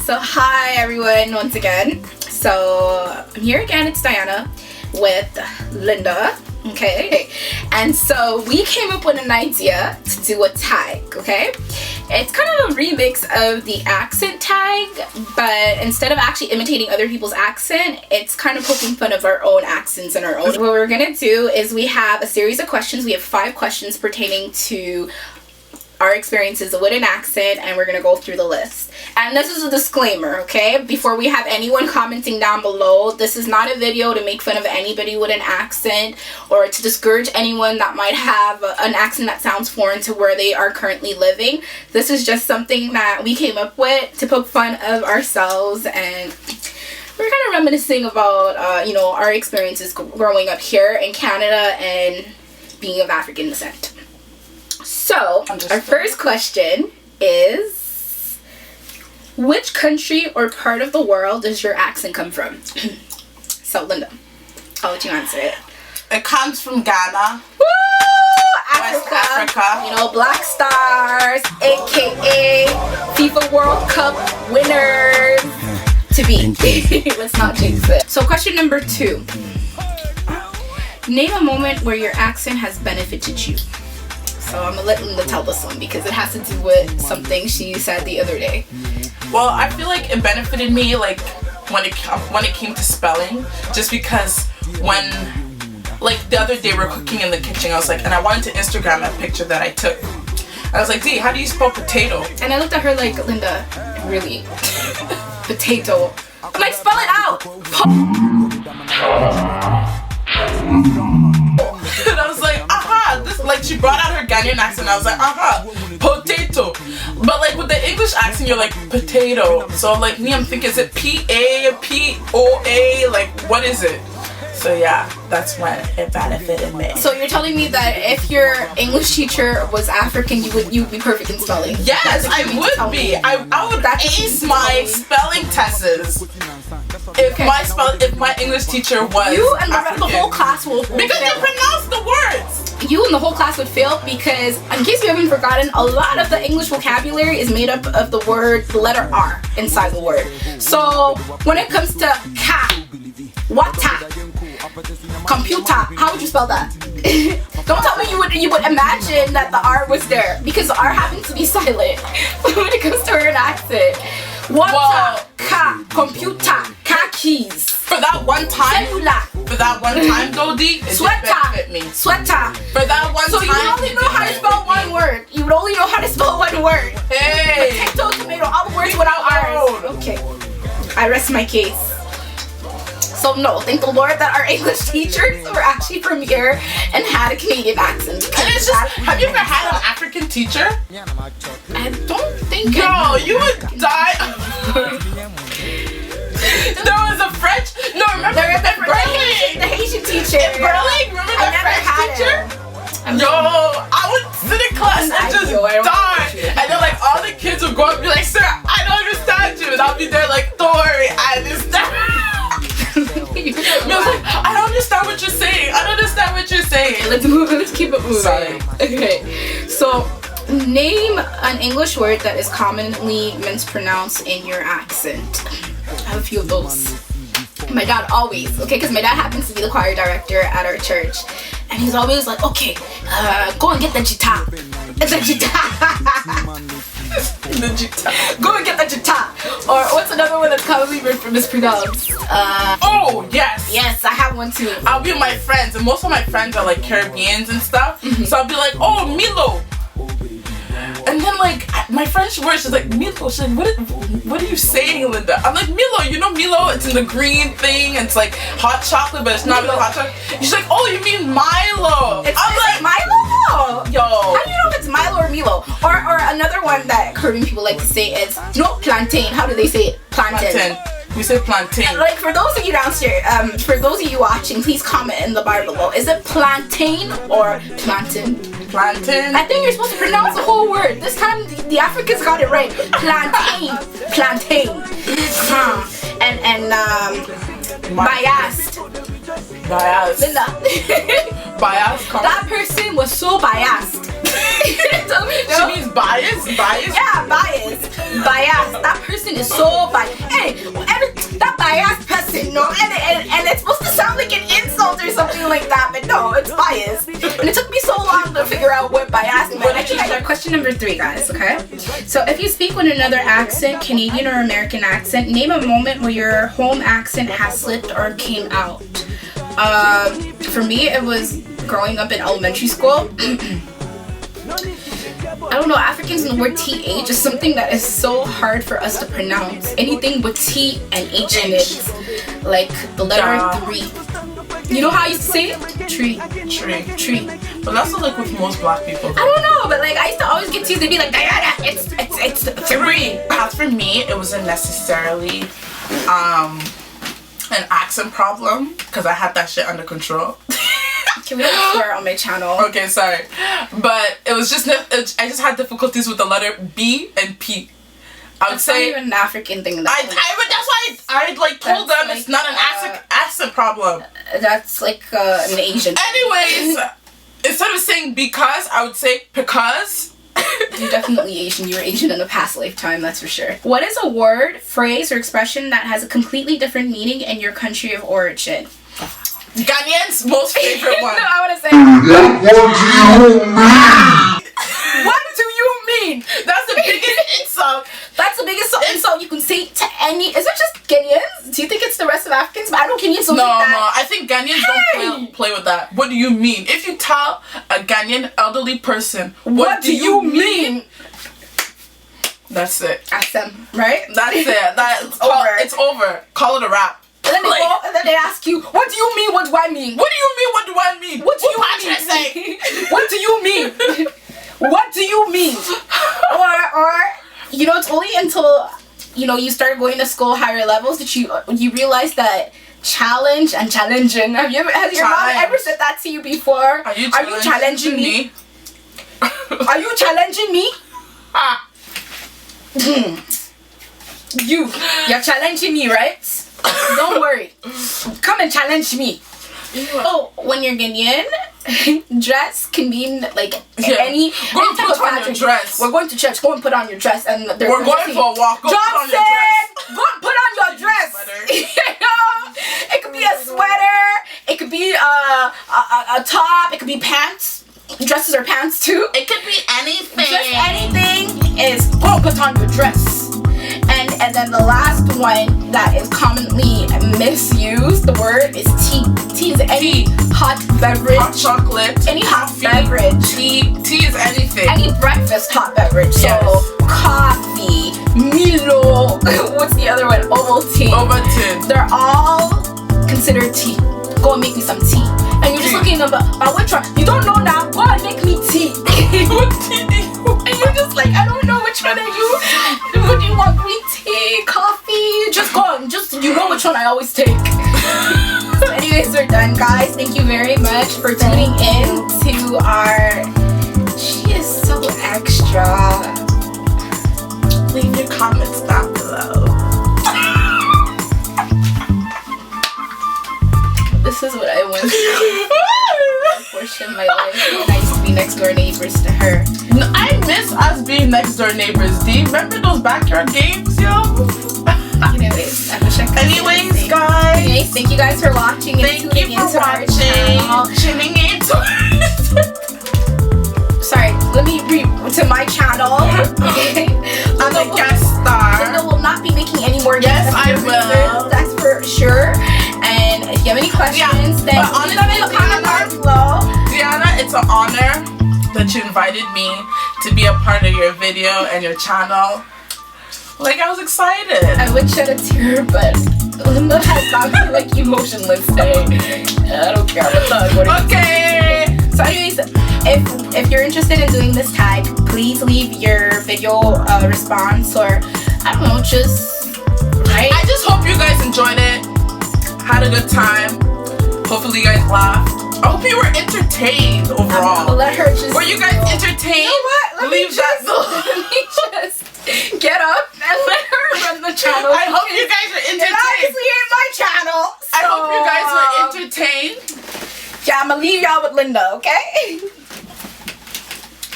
So hi everyone once again. So I'm here again, it's Diana with Linda, okay? And so we came up with an idea to do a tag, okay? It's kind of a remix of the accent tag, but instead of actually imitating other people's accent, it's kind of poking fun of our own accents and our own. What we're gonna do is we have a series of questions. We have 5 questions pertaining to our experiences with an accent, and we're gonna go through the list. And this is a disclaimer, okay? Before we have anyone commenting down below, this is not a video to make fun of anybody with an accent or to discourage anyone that might have an accent that sounds foreign to where they are currently living. This is just something that we came up with to poke fun of ourselves, and we're kind of reminiscing about our experiences growing up here in Canada and being of African descent. So, our first question is, which country or part of the world does your accent come from? So, Linda, I'll let you answer it. It comes from Ghana. Woo! West Africa. You know, Black Stars, aka FIFA World Cup winners to be. Let's not jinx it. So, question number 2. Name a moment where your accent has benefited you. So I'm gonna let Linda tell this one because it has to do with something she said the other day. Well, I feel like it benefited me like when it came to spelling, just because when like the other day we're cooking in the kitchen, I was like, and I wanted to Instagram a picture that I took. I was like, D, how do you spell potato? And I looked at her like, Linda, really? Potato. I'm like, spell it out! And I was like, aha, this, like, she brought out her Ghanaian accent. I was like, aha, potato. But like with the English accent, you're like potato. So like me, I'm thinking, is it P-A-P-O-A? Like, what is it? So yeah, that's when it benefited me. So you're telling me that if your English teacher was African, you'd be perfect in spelling? Yes, I would be. I would ace my spelling tests. If my English teacher was you and African. the whole class will because fail. they pronounce the words. You and the whole class would fail because, in case you haven't forgotten, a lot of the English vocabulary is made up of the letter R inside the word. So when it comes to ka, wata, computer, how would you spell that? Don't tell me you would imagine that the R was there, because the R happens to be silent when it comes to her accent. Wata, ka, computer, ka keys. For that one time, though, D, it sweater, did benefit me. Sweater. For that one so time. So you only know how to spell one word. You would only know how to spell one word. Hey. Potato, tomato, all the words without R's. Okay. I rest my case. So no, thank the Lord that our English teachers were actually from here and had a Canadian accent. And it's just, have you ever had an African teacher? I don't think. No, you would die. There was a French. No, remember the Haitian teacher. In Berlin, remember the French teacher? Yo, I would sit in class and just die. And then like all the kids would go up and be like, sir, I don't understand you. And I'll be there like, don't worry, I understand. I was like, I don't understand what you're saying. I don't understand what you're saying. Okay, let's keep it moving. Sorry. Okay, so name an English word that is commonly mispronounced in your accent. I have a few of those. My dad always, okay, because my dad happens to be the choir director at our church, and he's always like, okay, go and get the guitar. The guitar. Go and get the guitar. Or what's another one that's commonly mispronounced? Oh, yes. Yes, I have one too. I'll be with my friends, and most of my friends are like Caribbeans and stuff. Mm-hmm. So I'll be like, oh, Milo. And then like my French word, she's like, Milo. She's like, what are you saying, Linda? I'm like, Milo, you know Milo? It's in the green thing. It's like hot chocolate, but it's not really hot chocolate. She's like, oh, you mean Milo? I'm like, Milo? Yo. How do you know if it's Milo or Milo? Or another one that Caribbean people like to say is, no, plantain. How do they say it? Plantain. We say plantain. Like, for those of you downstairs, for those of you watching, please comment in the bar below. Is it plantain or plantain? Plantain? I think you're supposed to pronounce the whole word. This time, the Africans got it right. Plantain. Plantain. And biased. Biased. Linda. Biased. That person was so biased. Tell me no. She means bias? Bias? Yeah, bias. Bias. That person is so biased. Hey, that biased person, no, and it's supposed to sound like an insult or something like that, but no, it's biased. And it took me so long to figure out what bias meant. Actually, I got question number 3, guys, okay? So if you speak with another accent, Canadian or American accent, name a moment where your home accent has slipped or came out. For me, it was growing up in elementary school. I don't know, Africans and the word TH is something that is so hard for us to pronounce. Anything with T and H in it, like the letter 3. You know how you say it? Tree. But that's not like with most black people. I don't know, but like I used to always get teased. They'd be like, Diana, it's 3. As for me, it wasn't necessarily an accent problem because I had that shit under control. Can we not swear on my channel? Okay, sorry, but it was just I just had difficulties with the letter B and P. I would say not even an African thing. That's why I like told them like, it's not an accent problem. That's like an Asian. Anyways, instead of saying because, I would say because. You're definitely Asian. You were Asian in a past lifetime, that's for sure. What is a word, phrase, or expression that has a completely different meaning in your country of origin? Ghanaian's most favorite one. No, I want to say. What do you mean? That's the biggest insult. That's the biggest insult you can say to any. Is it just Ghanaians? Do you think it's the rest of Africans? But I know Kenyans don't think that. No, I think Ghanaians don't play with that. What do you mean? If you tell a Ghanaian elderly person, what do you mean? That's it. Ask them, right? That's it. It's over. Call it a wrap. And then they go, and then they ask you, what do you mean? What do I mean? What do you mean? What do I mean? What do you mean? What do you mean? What do you mean? Or you know, it's only until you start going to school higher levels that you realize that challenge and challenging. Has your mom ever said that to you before? Are you challenging me? Are you challenging me? You're challenging me, right? Don't worry. Come and challenge me. Oh, when you're Ghanaian, dress can mean like any type of fashion. Dress. We're going to church. Go and put on your dress, and we're going for a walk. Go put on your dress. Go and put on your dress. It could be a sweater. It could be a top. It could be pants. Dresses are pants too. It could be anything. Just anything is go put on your dress. And then the last one that is commonly misused, the word is tea. Tea is any hot beverage. Hot chocolate. Any hot beverage. Tea is anything. Any breakfast hot beverage. Yes. So coffee, Milo, what's the other one? Ovaltine. Ovaltine. They're all considered tea. Go and make me some tea. And you're just looking about which one. You don't know now. Go and make me tea. What tea do you want? And you're just like, I don't know which one are you. What do you want? Green tea, coffee? Just go on. You know which one I always take. So anyways, we're done, guys. Thank you very much for tuning in to our. She is so extra. Leave your comments down below. This is what I went through. Portion of my life when I used to be next door neighbors to her. No, I miss us being next door neighbors. Do you remember those backyard games, yo? Anyways, I wish I could. Anyways, guys. Thank you guys for watching. Thank you for watching. Tuning in. Sorry, let me to my channel. Okay. I'm a guest star. Linda will not be making any more guests. Yes, I will. That's for sure. And if you have any questions, then leave them in the comment below. Diana, it's an honor that you invited me to be a part of your video and your channel. Like, I was excited. I would shed a tear, but Linda has gone through like emotionless day. I don't care. Okay. So anyways, if you're interested in doing this tag, please leave your video response, or I don't know, just right. I just hope you guys enjoyed it. Had a good time. Hopefully you guys laughed. I hope you were entertained overall. Let her just. Were you guys entertained? You know what? Let me just get up and let her run the channel. I hope you guys were entertained. It obviously ain't my channel. So, I hope you guys were entertained. Yeah, I'm gonna leave y'all with Linda, okay?